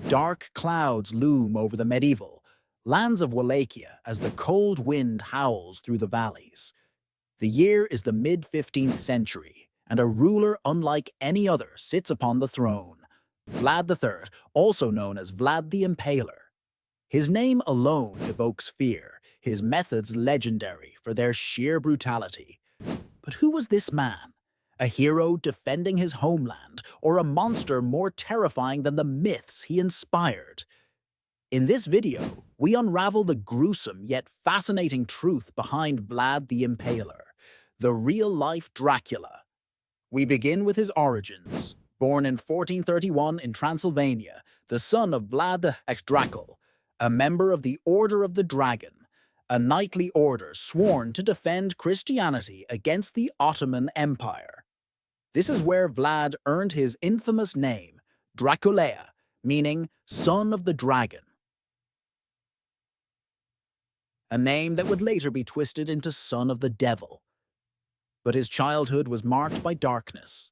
Dark clouds loom over the medieval lands of Wallachia as the cold wind howls through the valleys. The year is the mid-15th century, and a ruler unlike any other sits upon the throne. Vlad III, also known as Vlad the Impaler. His name alone evokes fear, his methods legendary for their sheer brutality. But who was this man? A hero defending his homeland, or a monster more terrifying than the myths he inspired? In this video, we unravel the gruesome yet fascinating truth behind Vlad the Impaler, the real-life Dracula. We begin with his origins. Born in 1431 in Transylvania, the son of Vlad the Drăculea, a member of the Order of the Dragon, a knightly order sworn to defend Christianity against the Ottoman Empire. This is where Vlad earned his infamous name, Drăculea, meaning son of the dragon. A name that would later be twisted into son of the devil. But his childhood was marked by darkness.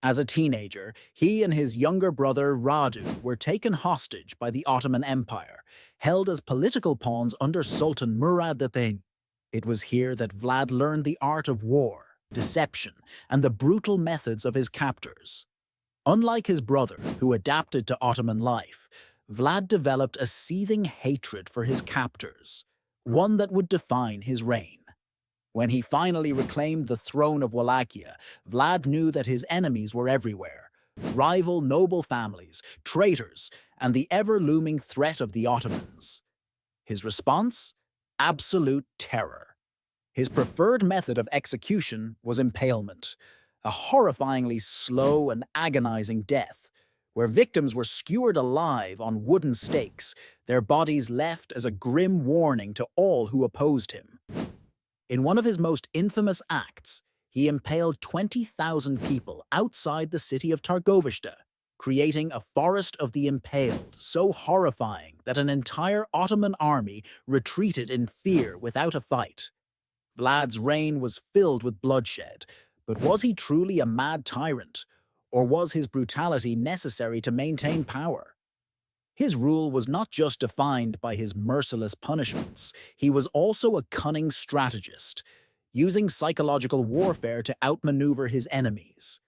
As a teenager, he and his younger brother Radu were taken hostage by the Ottoman Empire, held as political pawns under Sultan Murad II. It was here that Vlad learned the art of war, deception, and the brutal methods of his captors. Unlike his brother, who adapted to Ottoman life, Vlad developed a seething hatred for his captors, one that would define his reign. When he finally reclaimed the throne of Wallachia, Vlad knew that his enemies were everywhere: rival noble families, traitors, and the ever-looming threat of the Ottomans. His response? Absolute terror. His preferred method of execution was impalement, a horrifyingly slow and agonizing death, where victims were skewered alive on wooden stakes, their bodies left as a grim warning to all who opposed him. In one of his most infamous acts, he impaled 20,000 people outside the city of Targovishte, creating a forest of the impaled so horrifying that an entire Ottoman army retreated in fear without a fight. Vlad's reign was filled with bloodshed, but was he truly a mad tyrant, or was his brutality necessary to maintain power? His rule was not just defined by his merciless punishments, he was also a cunning strategist, using psychological warfare to outmaneuver his enemies.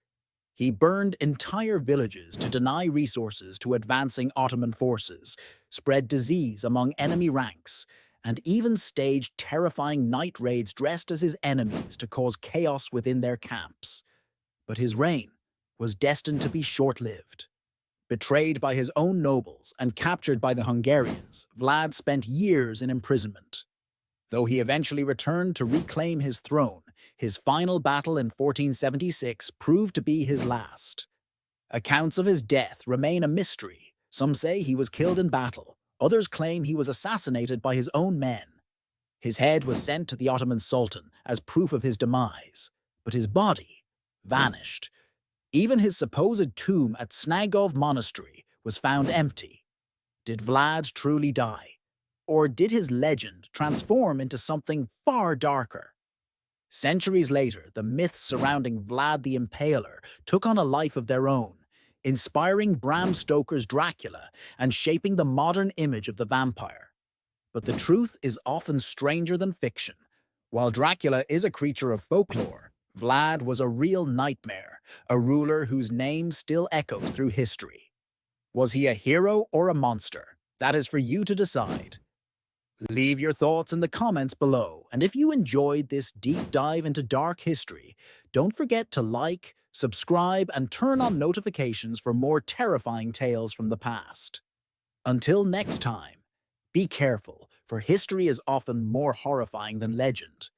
He burned entire villages to deny resources to advancing Ottoman forces, spread disease among enemy ranks, and even staged terrifying night raids dressed as his enemies to cause chaos within their camps. But his reign was destined to be short-lived. Betrayed by his own nobles and captured by the Hungarians, Vlad spent years in imprisonment. Though he eventually returned to reclaim his throne, his final battle in 1476 proved to be his last. Accounts of his death remain a mystery. Some say he was killed in battle, others claim he was assassinated by his own men. His head was sent to the Ottoman Sultan as proof of his demise, but his body vanished. Even his supposed tomb at Snagov Monastery was found empty. Did Vlad truly die? Or did his legend transform into something far darker? Centuries later, the myths surrounding Vlad the Impaler took on a life of their own, inspiring Bram Stoker's Dracula and shaping the modern image of the vampire. But the truth is often stranger than fiction. While Dracula is a creature of folklore, Vlad was a real nightmare, a ruler whose name still echoes through history. Was he a hero or a monster? That is for you to decide. Leave your thoughts in the comments below, and if you enjoyed this deep dive into dark history, don't forget to like, subscribe, and turn on notifications for more terrifying tales from the past. Until next time, be careful, for history is often more horrifying than legend.